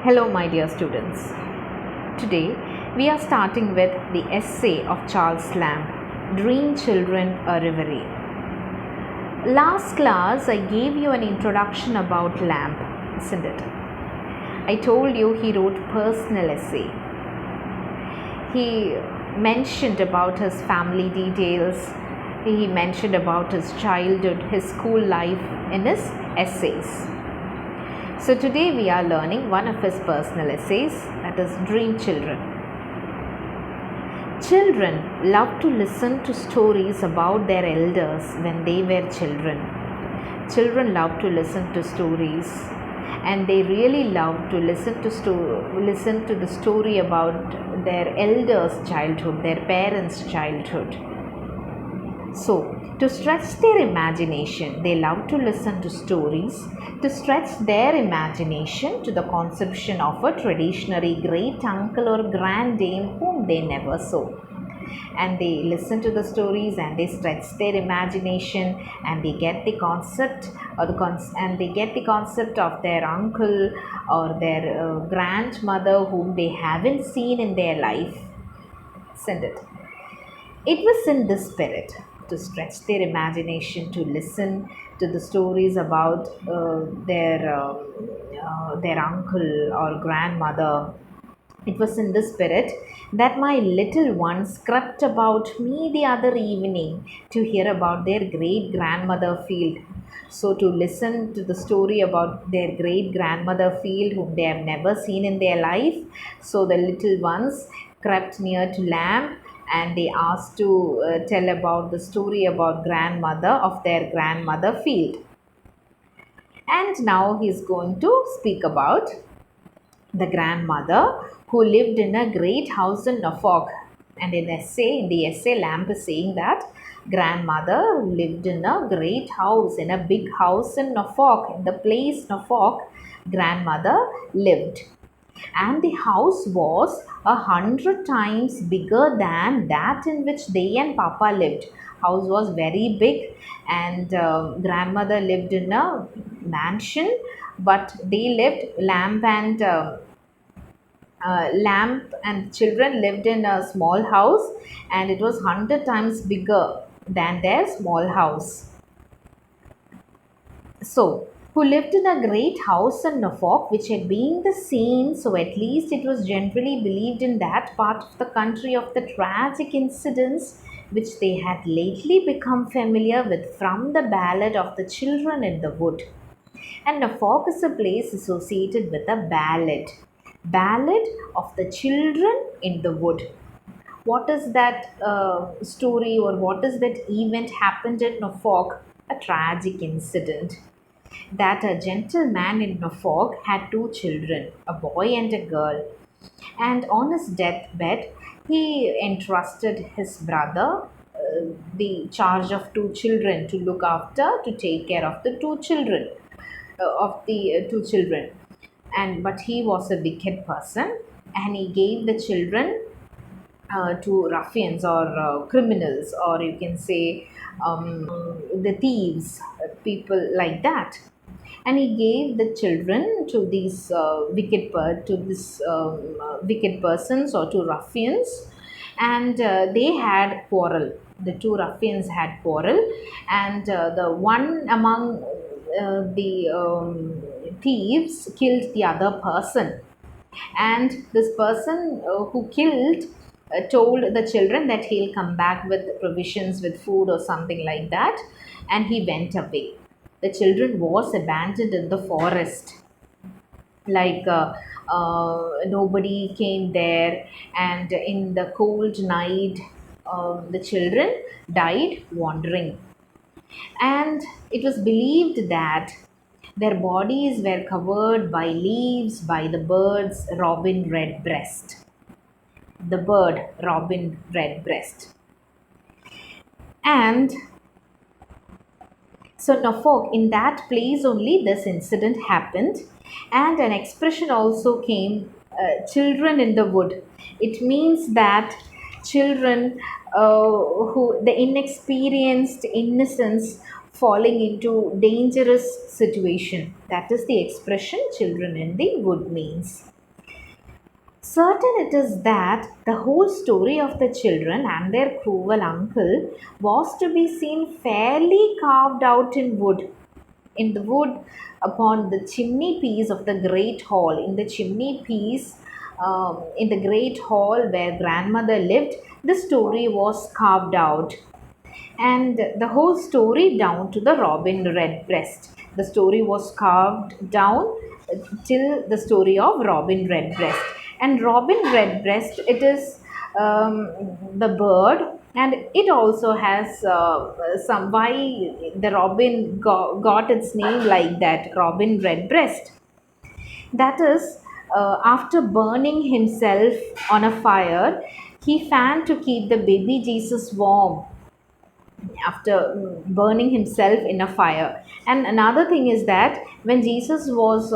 Hello, my dear students. Today we are starting with the essay of Charles Lamb, Dream Children a Reverie. Last class I gave you an introduction about Lamb, isn't it? I told you he wrote personal essay. He mentioned about his family details. He mentioned about his childhood, his school life in his essays. So today we are learning one of his personal essays, that is Dream Children. Children love to listen to stories about their elders when they were children. Children love to listen to stories, and they really love to listen to the story about their elders' childhood, their parents' childhood. So, to stretch their imagination, they love to listen to stories, to stretch their imagination to the conception of a traditionary great uncle or granddame whom they never saw. And they listen to the stories and they stretch their imagination and they get the concept of their uncle or their grandmother whom they haven't seen in their life. Isn't it? It was in this spirit, to stretch their imagination, to listen to the stories about their uncle or grandmother. It was in this spirit that my little ones crept about me the other evening to hear about their great grandmother Field. So, to listen to the story about their great grandmother Field, whom they have never seen in their life. So, the little ones crept near to Lamb and they asked to tell about the story about their grandmother Field. And now he is going to speak about the grandmother who lived in a great house in Norfolk. And in the essay, Lamb is saying that grandmother who lived in a great house, in a big house in Norfolk, in the place Norfolk, grandmother lived. And the house was 100 times bigger than that in which they and Papa lived. House was very big, and grandmother lived in a mansion, but Lamb and children lived in a small house, and it was 100 times bigger than their small house. So, who lived in a great house in Norfolk, which had been the scene, so at least it was generally believed in that part of the country, of the tragic incidents which they had lately become familiar with from the ballad of the children in the wood. And Norfolk is a place associated with a ballad of the children in the wood. What is that story, or what is that event happened in Norfolk? A tragic incident, that a gentleman in Norfolk had two children, a boy and a girl, and on his deathbed he entrusted his brother the charge of two children, to look after, to take care of the two children, and but he was a wicked person, and he gave the children to ruffians or criminals, or you can say the thieves, people like that. And he gave the children to these wicked persons, or to ruffians, and they had quarrel. The two ruffians had quarrel, and the one among the thieves killed the other person, and this person who killed told the children that he'll come back with provisions, with food or something like that, and he went away. The children was abandoned in the forest, like nobody came there, and in the cold night the children died wandering. And it was believed that their bodies were covered by leaves by the bird's robin redbreast. The bird robin redbreast. And so Norfolk, in that place only this incident happened, and an expression also came, children in the wood. It means that children who the inexperienced innocence falling into dangerous situation. That is the expression children in the wood means. Certain it is that the whole story of the children and their cruel uncle was to be seen fairly carved out in the wood upon the chimney piece of the great hall. In the chimney piece, in the great hall where grandmother lived, the story was carved out, and the whole story down to the robin redbreast. The story was carved down till the story of robin redbreast. And robin redbreast, it is the bird, and it also has some why the robin got its name like that, robin redbreast. That is, after burning himself on a fire, he fanned to keep the baby Jesus warm after burning himself in a fire. And another thing is that when Jesus was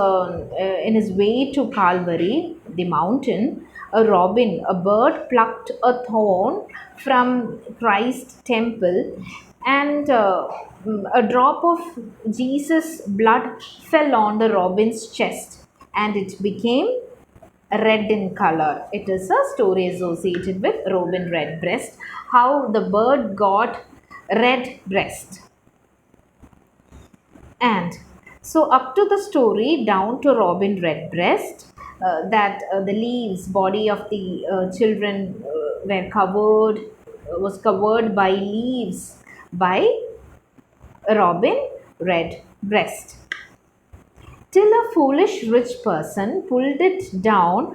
in his way to Calvary, the mountain, a robin, a bird, plucked a thorn from Christ's temple, and a drop of Jesus' blood fell on the robin's chest, and it became red in color. It is a story associated with robin redbreast, how the bird got red breast. And so up to the story down to robin redbreast, that the leaves body of the children were covered was covered by leaves by robin redbreast, till a foolish rich person pulled it down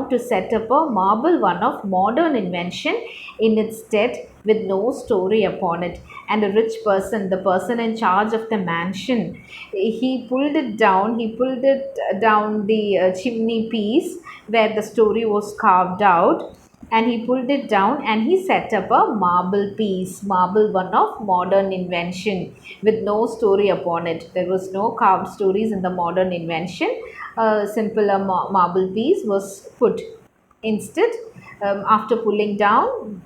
to set up a marble one of modern invention in its stead, with no story upon it. And a rich person, the person in charge of the mansion, he pulled it down the chimney piece where the story was carved out, and he pulled it down and he set up a marble one of modern invention, with no story upon it. There was no carved stories in the modern invention. A simple marble piece was put instead, after pulling down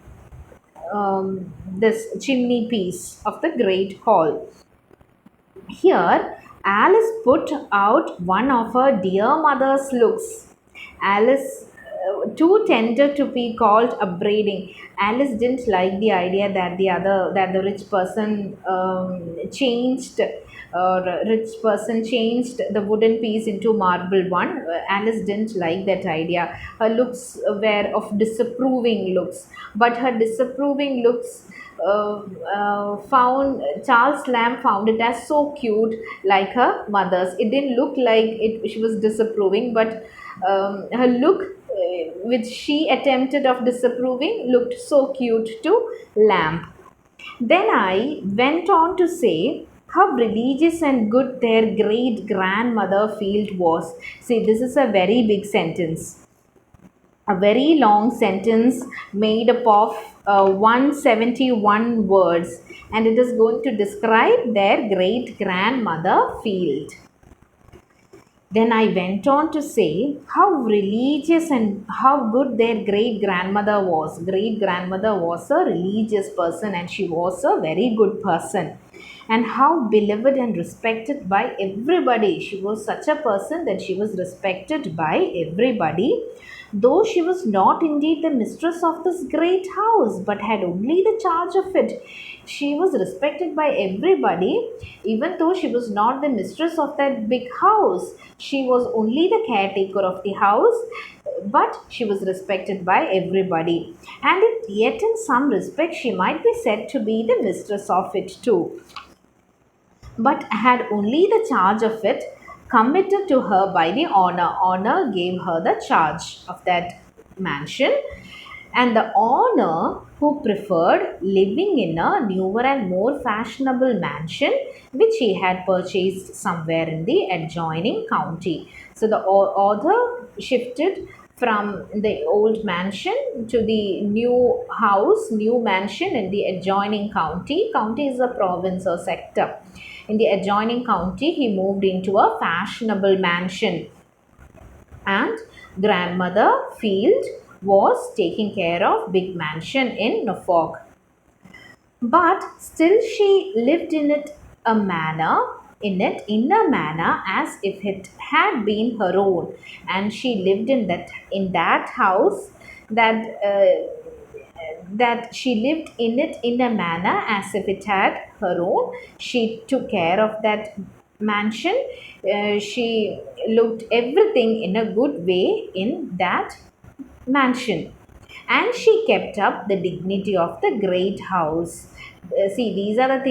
this chimney piece of the great hall. Here, Alice put out one of her dear mother's looks. Alice, too tender to be called upbraiding. Alice didn't like the idea that the rich person changed, or rich person changed the wooden piece into marble one. Alice didn't like that idea. Her looks were of disapproving looks, but her disapproving looks, found Charles Lamb found it as so cute, like her mother's. It didn't look like it. She was disapproving, but her look, which she attempted of disapproving, looked so cute to Lamb. Then I went on to say how religious and good their great grandmother Field was. See, this is a very big sentence, a very long sentence made up of 171 words, and it is going to describe their great grandmother Field. Then I went on to say how religious and how good their great grandmother was. Great grandmother was a religious person and she was a very good person. And how beloved and respected by everybody. She was such a person that she was respected by everybody. Though she was not indeed the mistress of this great house, but had only the charge of it, she was respected by everybody. Even though she was not the mistress of that big house, she was only the caretaker of the house, but she was respected by everybody. And yet, in some respect, she might be said to be the mistress of it too, but had only the charge of it committed to her by the owner. Owner gave her the charge of that mansion, and the owner, who preferred living in a newer and more fashionable mansion which he had purchased somewhere in the adjoining county. So the author shifted from the old mansion to the new mansion in the adjoining county. County is a province or sector. In the adjoining county, he moved into a fashionable mansion, and grandmother Field was taking care of big mansion in Norfolk. But still she lived in it a manner in a manner as if it had been her own, and she lived in that house that she lived in it in a manner as if it had her own. She took care of that mansion. She looked everything in a good way in that mansion, and she kept up the dignity of the great house. See, these are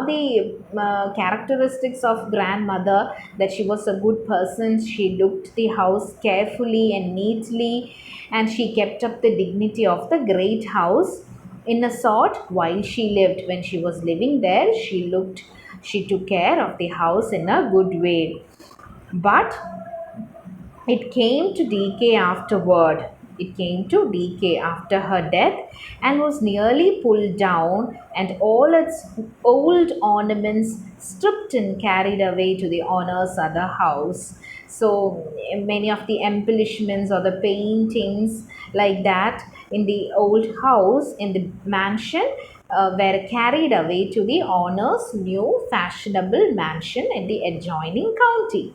the characteristics of grandmother, that she was a good person. She looked the house carefully and neatly, and she kept up the dignity of the great house. In a sort, while she lived, when she was living there, she took care of the house in a good way. But it came to decay afterward. It came to decay after her death, and was nearly pulled down, and all its old ornaments stripped and carried away to the owner's other house. So many of the embellishments or the paintings like that in the old house, in the mansion, were carried away to the owner's new fashionable mansion in the adjoining county,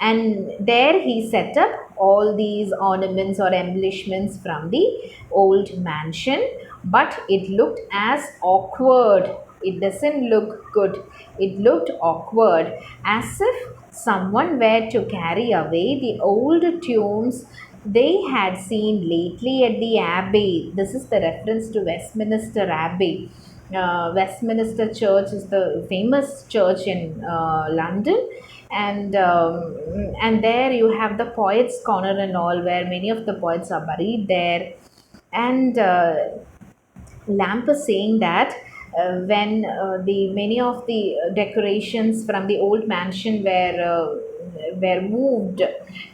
and there he set up all these ornaments or embellishments from the old mansion. But it looked as awkward. It doesn't look good. It looked awkward, as if someone were to carry away the old tunes they had seen lately at the abbey. This is the reference to Westminster Abbey. Westminster Church is the famous church in London, and there you have the Poets' Corner and all, where many of the poets are buried there. And Lamp is saying that when the many of the decorations from the old mansion were moved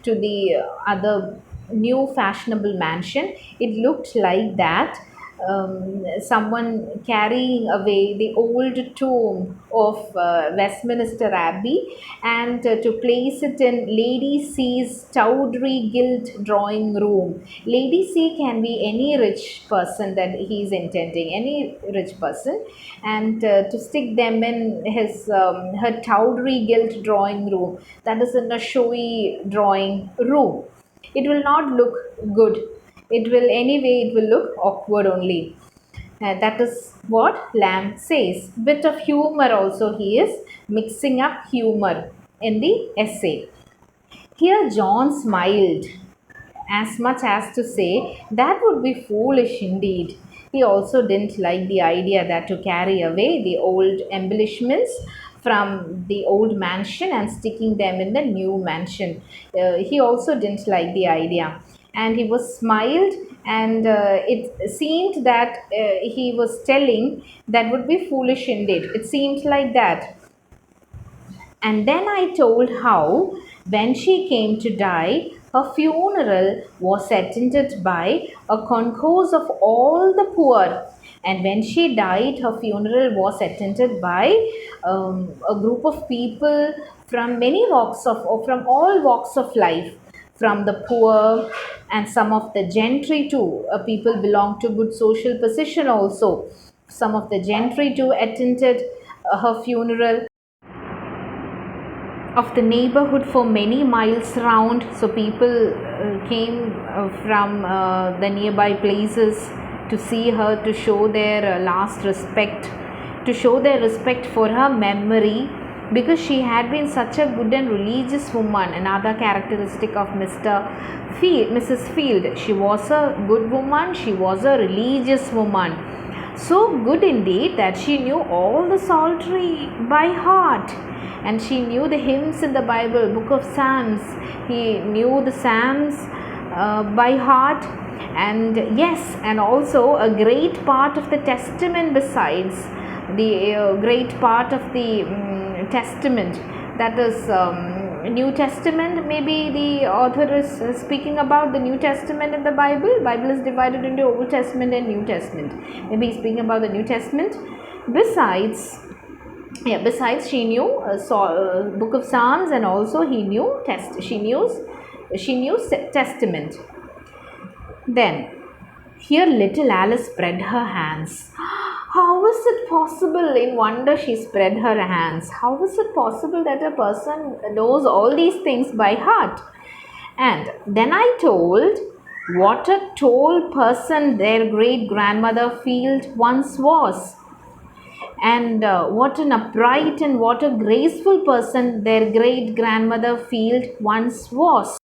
to the other new fashionable mansion, it looked like that someone carrying away the old tomb of Westminster Abbey, and to place it in Lady C's tawdry gilt drawing room. Lady C can be any rich person that he is intending, any rich person, and to stick them in her tawdry gilt drawing room, that is in a showy drawing room. It will not look good. It will, anyway, it will look awkward only. That is what Lamb says. Bit of humor also, he is mixing up humor in the essay. Here John smiled, as much as to say that would be foolish indeed. He also didn't like the idea that to carry away the old embellishments from the old mansion and sticking them in the new mansion. He also didn't like the idea, and he was smiled, and it seemed that he was telling that would be foolish indeed. It seemed like that. And then I told how, when she came to die, her funeral was attended by a concourse of all the poor. And when she died, her funeral was attended by a group of people from many walks of, or from all walks of life, from the poor and some of the gentry too. People belong to good social position also. Some of the gentry too attended her funeral, of the neighborhood for many miles round. So people came from the nearby places to see her, to show their last respect, to show their respect for her memory, because she had been such a good and religious woman. Another characteristic of Mrs. Field, she was a good woman, she was a religious woman. So good indeed that she knew all the psaltery by heart, and she knew the hymns in the Bible, book of Psalms. He knew the Psalms by heart, and yes, and also a great part of the Testament, besides the great part of the Testament, that is New Testament. Maybe the author is speaking about the New Testament in the Bible. Bible is divided into Old Testament and New Testament. Maybe he's speaking about the New Testament. Besides, she knew book of Psalms, and also she knew Testament. Then here little Alice spread her hands. How is it possible? In wonder, she spread her hands. How is it possible that a person knows all these things by heart? And then I told what a tall person their great grandmother Field once was, and what an upright and what a graceful person their great grandmother Field once was.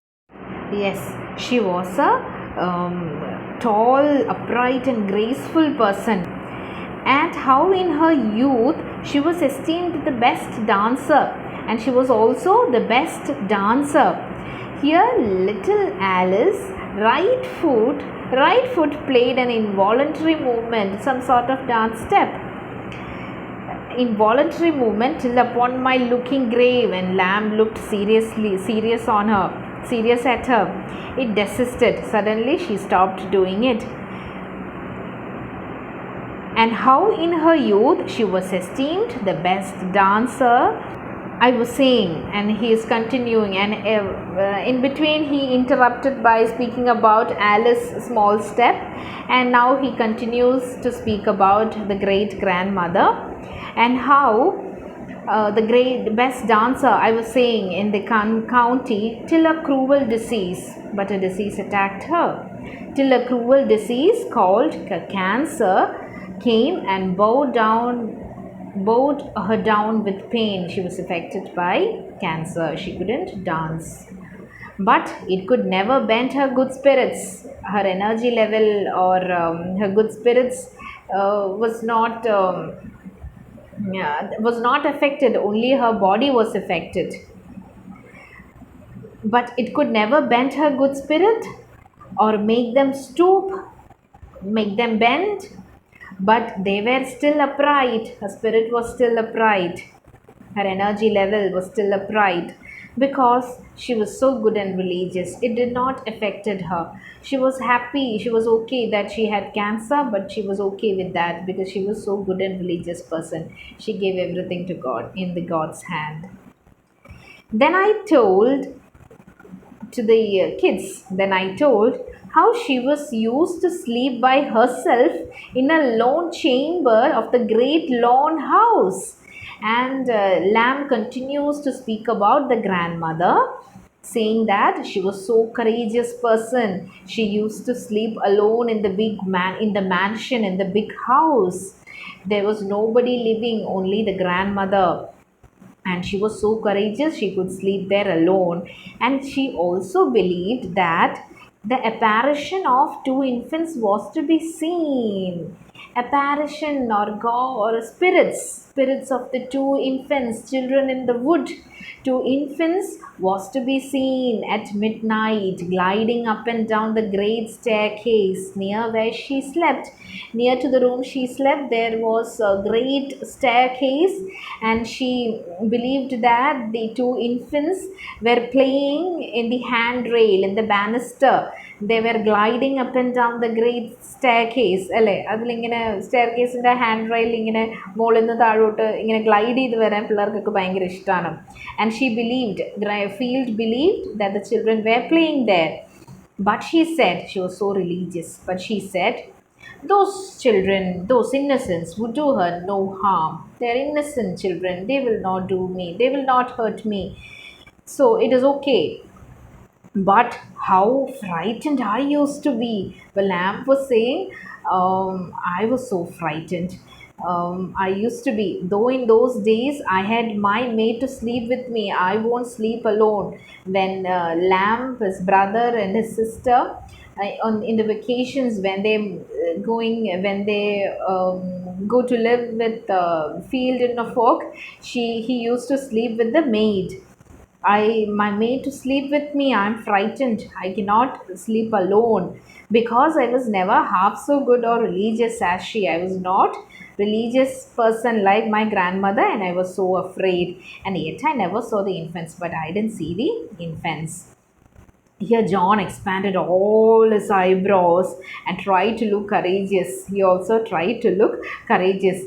Yes, she was a tall, upright, and graceful person. And how in her youth she was esteemed the best dancer, and she was also the best dancer. Here, little Alice, right foot played an involuntary movement, some sort of dance step. Involuntary movement till upon my looking grave, and Lamb looked serious at her. It desisted. Suddenly she stopped doing it. And how in her youth she was esteemed the best dancer, I was saying, and he is continuing, and in between he interrupted by speaking about Alice's small step, and now he continues to speak about the great grandmother and how the great best dancer, I was saying, in the county, till a cruel disease, but a disease attacked her. Till a cruel disease called cancer came and bowed her down with pain. She was affected by cancer. She couldn't dance. But it could never bend her good spirits. Her energy level or her good spirits was not affected. Only her body was affected. But it could never bend her good spirit or make them stoop, make them bend, but they were still upright. Her spirit was still upright. Her energy level was still upright because she was so good and religious. It did not affected her. She was happy. She was okay that she had cancer, but she was okay with that because she was so good and religious person. She gave everything to God in the God's hand. Then I told to the kids. Then I told how she was used to sleep by herself in a lone chamber of the great lone house. And Lamb continues to speak about the grandmother, saying that she was so courageous person. She used to sleep alone in the in the mansion, in the big house. There was nobody living, only the grandmother, and she was so courageous she could sleep there alone. And she also believed that the apparition of two infants was to be seen. Apparition or god or spirits of the two infants, children in the wood, two infants, was to be seen at midnight gliding up and down the great staircase near where she slept. Near to the room she slept, there was a great staircase, and she believed that the two infants were playing in the handrail, in the banister. They were gliding up and down the great staircase അല്ലേ, അതിലിങ്ങനെ സ്റ്റെയർകേസിൻ്റെ hand rail ഇങ്ങനെ മുകളിൽ നിന്ന് താഴോട്ട് ഇങ്ങനെ glide ചെയ്ത് വരാൻ പിള്ളേർക്കൊക്കെ ഭയങ്കര ഇഷ്ടമാണ്. And she believed, field believed that the children were playing there. But she said, she was so religious, but she said, those children, those innocents, would do her no harm. They are innocent children. They will not do me. They will not hurt me. So it is okay. But how frightened I used to be. The lamp was saying, I was so frightened. I used to be. Though in those days I had my maid to sleep with me, I won't sleep alone. When Lamb, his brother, and his sister, in the vacations when they go to live with Field in Norfolk, he used to sleep with the maid. My maid to sleep with me. I'm frightened. I cannot sleep alone because I was never half so good or religious as she. I was not religious person like my grandmother, and I was so afraid. And yet I never saw the infants, but I didn't see the infants. Here John expanded all his eyebrows and tried to look courageous. He also tried to look courageous.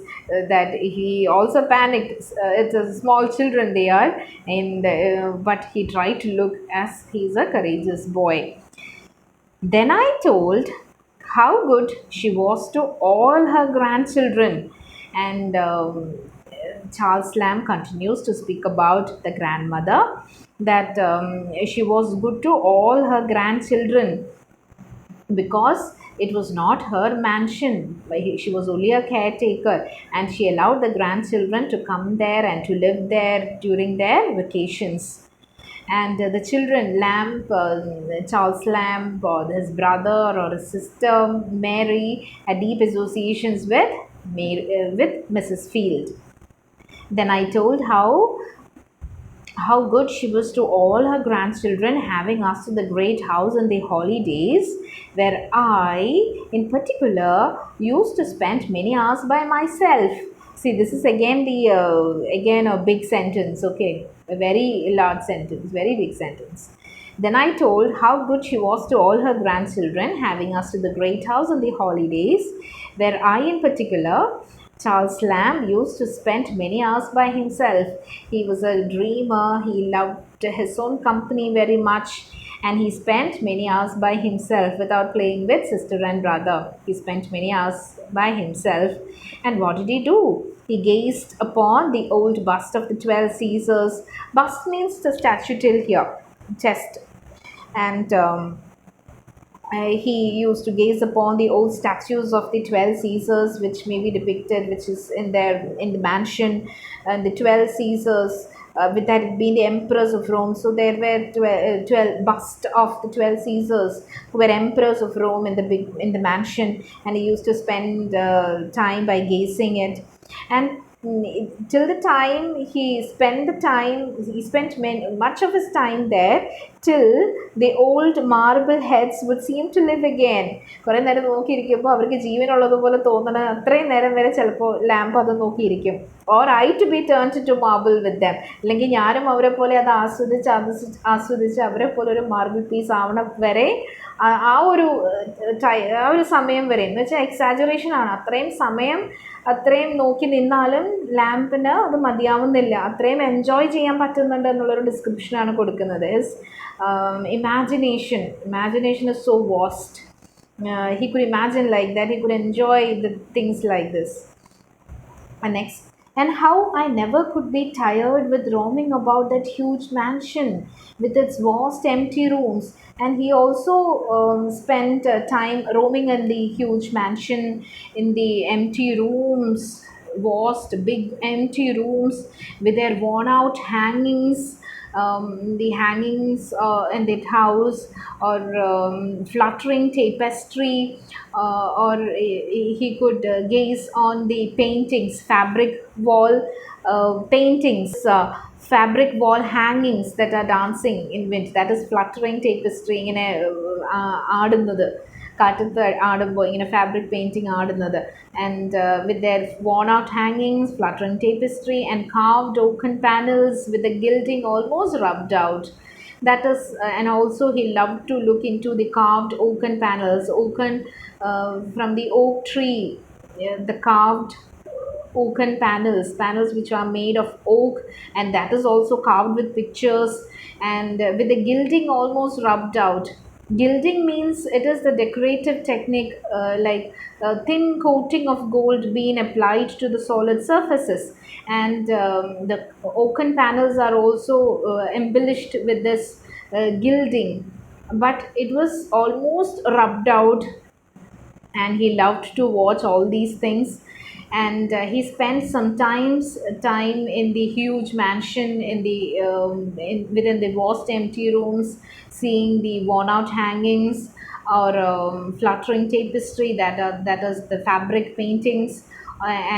That he also panicked. It's a small children they are, and but he tried to look as he's a courageous boy. Then I told how good she was to all her grandchildren. And Charles Lamb continues to speak about the grandmother, that she was good to all her grandchildren because it was not her mansion. She was only a caretaker, and she allowed the grandchildren to come there and to live there during their vacations. And the children, Charles Lamb, or his brother or his sister Mary, had deep associations with with Mrs. Field. Then I told how good she was to all her grandchildren, having us to the great house in the holidays, where I, in particular, used to spend many hours by myself. See, this is again the again a big sentence, okay, a very large sentence, very big sentence. Then I told how good she was to all her grandchildren, having us to the great house on the holidays, where I, in particular, Charles Lamb, used to spend many hours by himself. He was a dreamer, he loved his own company very much, and he spent many hours by himself without playing with sister and brother. He spent many hours by himself. And what did he do? He gazed upon the old bust of the 12 Caesars. Bust means the statue till here, chest. And he used to gaze upon the old statues of the 12 Caesars, which may be depicted, which is in the mansion, and the 12 Caesars. With that it being the emperors of Rome, so there were 12 bust of the 12 Caesars who were emperors of Rome in the mansion, and he used to spend time by gazing it. And till the time he spent much of his time there, till the old marble heads would seem to live again. കുറേ നേരം നോക്കിയിരിക്കുമ്പോൾ അവർക്ക് ജീവനുള്ളതുപോലെ തോന്നണ അത്രയും നേരം വരെ ചിലപ്പോൾ lamp അത് നോക്കിയിരിക്കും. Or I to be turn to marble with them, അല്ലെങ്കിൽ ഞാനും അവരെ പോലെ അത് ആസ്വദിച്ച് അവരെ പോലെ ഒരു മാർബിൾ പീസ് ആവണം വരെ ആ ഒരു സമയം വരെ, എന്ന് വെച്ചാൽ എക്സാജറേഷൻ ആണ്. അത്രയും സമയം അത്രയും നോക്കി നിന്നാലും ലാമ്പിന് അത് മതിയാവുന്നില്ല, അത്രയും എൻജോയ് ചെയ്യാൻ പറ്റുന്നുണ്ട് എന്നുള്ളൊരു ഡിസ്ക്രിപ്ഷനാണ് കൊടുക്കുന്നത്. His imagination is so vast. He could imagine like that, he could enjoy the things like this. And next, and how I never could be tired with roaming about that huge mansion with its vast empty rooms. And he also spent time roaming in the huge mansion, in the empty rooms, vast big empty rooms with their worn out hangings, the hangings in that house, or fluttering tapestry, or he could gaze on the paintings, fabric wall hangings that are dancing in wind, that is fluttering tapestry ഇങ്ങനെ ആടുന്നത്, കാറ്റത്ത് ആടുമ്പോൾ ഇങ്ങനെ fabric painting ആടുന്നത്. And with their worn out hangings, fluttering tapestry, and carved oaken panels with the gilding almost rubbed out. That is and also he loved to look into the carved oaken panels, from the oak tree, the carved oaken panels which are made of oak, and that is also carved with pictures, and with the gilding almost rubbed out. Gilding means it is the decorative technique, like a thin coating of gold being applied to the solid surfaces. And the oaken panels are also embellished with this gilding, but it was almost rubbed out. And he loved to watch all these things. And he spent sometimes time in the huge mansion, within the vast empty rooms, seeing the worn out hangings, or fluttering tapestry, that is the fabric paintings.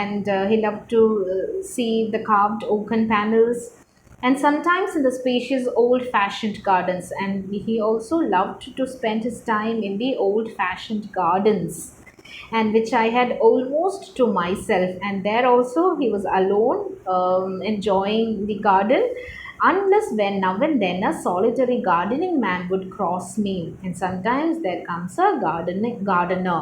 And he loved to see the carved oaken panels, and sometimes in the spacious old fashioned gardens. And he also loved to spend his time in the old fashioned gardens, and which I had almost to myself. And there also he was alone, enjoying the garden, unless when now and then a solitary gardening man would cross me, and sometimes there comes a gardener.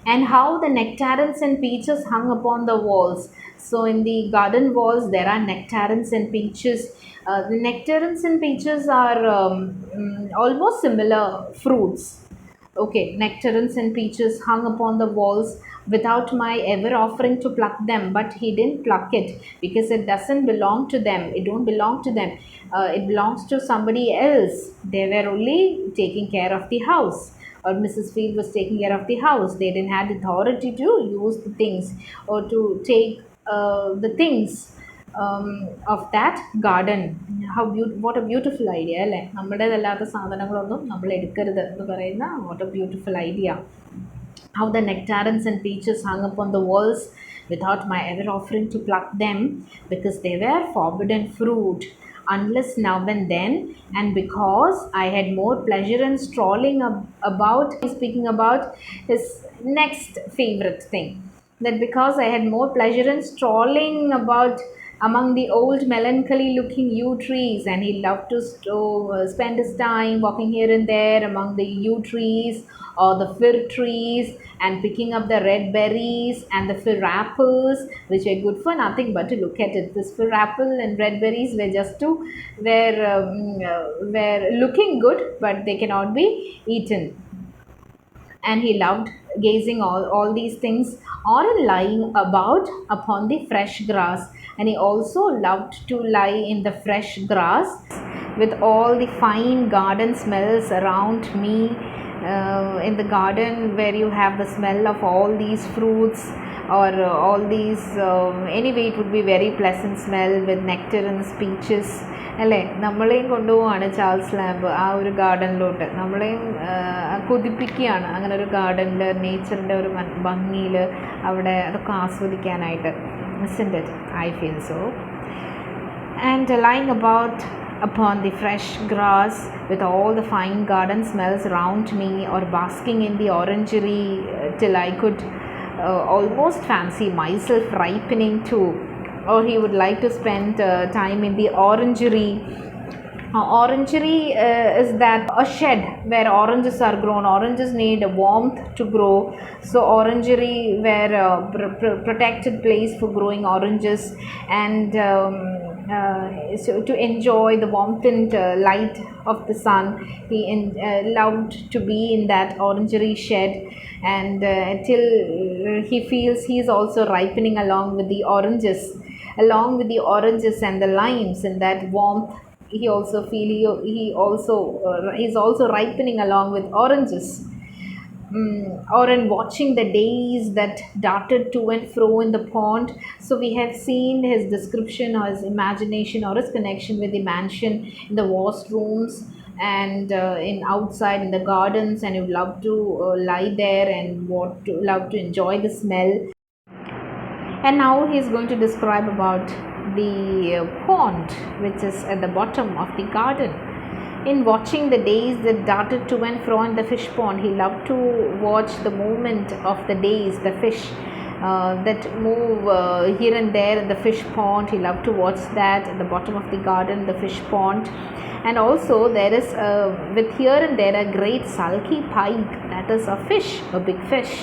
And how the nectarines and peaches hung upon the walls. So in the garden walls there are nectarines and peaches. The nectarines and peaches are almost similar fruits. Okay, nectarines and peaches hung upon the walls without my ever offering to pluck them, but he didn't pluck it because it doesn't belong to them. It don't belong to them. It belongs to somebody else. They were only taking care of the house, or Mrs. Field was taking care of the house. They didn't have the authority to use the things or to take the things of that garden. What a beautiful idea അല്ലേ, നമ്മുടേതല്ലാത്ത സാധനങ്ങളൊന്നും നമ്മൾ എടുക്കരുത് എന്ന് പറയുന്ന what a beautiful idea. How the nectarines and peaches hung upon the walls without my ever offering to pluck them because they were forbidden fruit unless now and then, and because I had more pleasure in strolling about. He's speaking about his next favorite thing, that because I had more pleasure in strolling about among the old melancholy looking yew trees, and he loved to spend his time walking here and there among the yew trees or the fir trees and picking up the red berries and the fir apples, which were good for nothing but to look at it. This fir apple and red berries were just to were looking good, but they cannot be eaten. And he loved gazing all these things or lying about upon the fresh grass. And he also loved to lie in the fresh grass with all the fine garden smells around me. In the garden where you have the smell of all these fruits or all these anyway, it would be very pleasant smell with nectarines, peaches, അല്ലേ? നമ്മളെയും കൊണ്ടുപോവാണ് Charles lamp ആ ഒരു ഗാർഡനിലോട്ട്, നമ്മളെയും കൊതിപ്പിക്കുകയാണ് അങ്ങനെ ഒരു ഗാർഡനിൽ നേച്ചറിൻ്റെ ഒരു ഭംഗിയിൽ അവിടെ അതൊക്കെ ആസ്വദിക്കാനായിട്ട്. Isn't it? I feel so. And lying about upon the fresh grass with all the fine garden smells around me, or basking in the orangery till I could almost fancy myself ripening too. Or he would like to spend time in the orangery. Orangery is that a shed where oranges are grown. Oranges need a warmth to grow, so orangery were a protected place for growing oranges. And so to enjoy the warmth and light of the sun, he loved to be in that orangery shed, and till he feels he is also ripening along with the oranges, and the limes in that warmth. He also feel he's also ripening along with oranges. Or in watching the days that darted to and fro in the pond. So we have seen his description or his imagination or his connection with the mansion in the washrooms and in outside in the gardens, and you love to lie there and love to enjoy the smell. And now he is going to describe about the pond which is at the bottom of the garden. In watching the days that darted to and fro in the fish pond, he loved to watch the movement of the days, the fish that move here and there in the fish pond. He loved to watch that at the bottom of the garden, the fish pond. And also there is with here and there a great sulky pike, that is a fish, a big fish,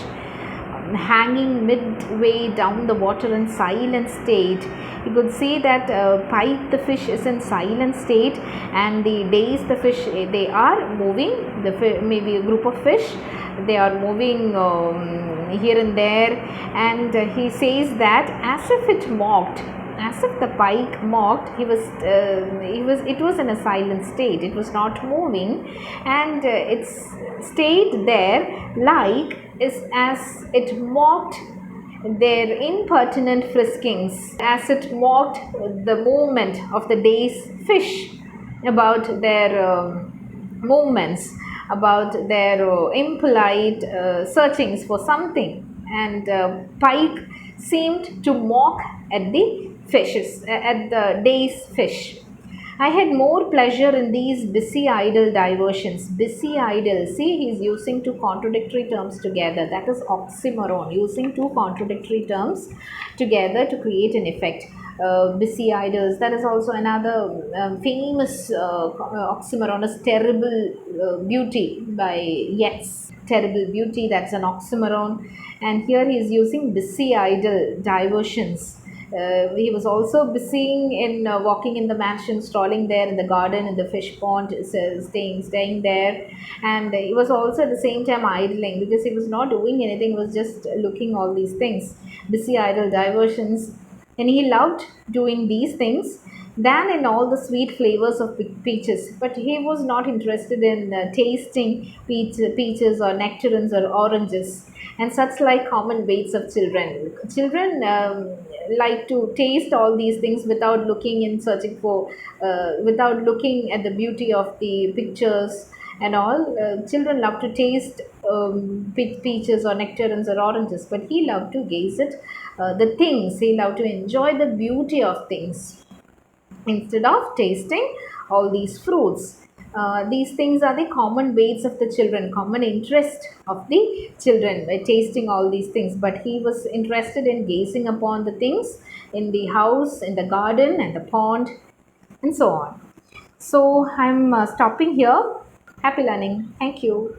hanging midway down the water in silent state. You could see that pike, the fish, is in silent state, and the days, the fish, they are moving. Maybe a group of fish, they are moving here and there, and he says that as if it mocked, as if the pike mocked. It was in a silent state. It was not moving, and it stayed there like as it mocked their impertinent friskings, as it mocked the movement of the day's fish about their movements, about their impolite searchings for something. And pike seemed to mock at the fishes, at the day's fish. I had more pleasure in these busy idle diversions. Busy idle, see, he's using two contradictory terms together. That is oxymoron, using two contradictory terms together to create an effect. Busy idols, that is also another famous oxymoron, is terrible beauty by Yeats. Terrible beauty, that's an oxymoron. And here he is using busy idle diversions. He was also busy in walking in the mansion, strolling there in the garden, in the fish pond, staying there. And he was also at the same time idling because he was not doing anything, he was just looking all these things, busy idle diversions. And he loved doing these things than in all the sweet flavors of peaches. But he was not interested in tasting peaches or nectarines or oranges and such like common ways of children. Children like to taste all these things without looking and searching for, without looking at the beauty of the pictures and all. Children love to taste peaches or nectarines or oranges, but he loved to gaze at the things. He loved to enjoy the beauty of things instead of tasting all these fruits. These things are the common ways of the children, common interest of the children by tasting all these things. But he was interested in gazing upon the things in the house, in the garden, and the pond, and so on. So I'm stopping here. Happy learning. Thank you.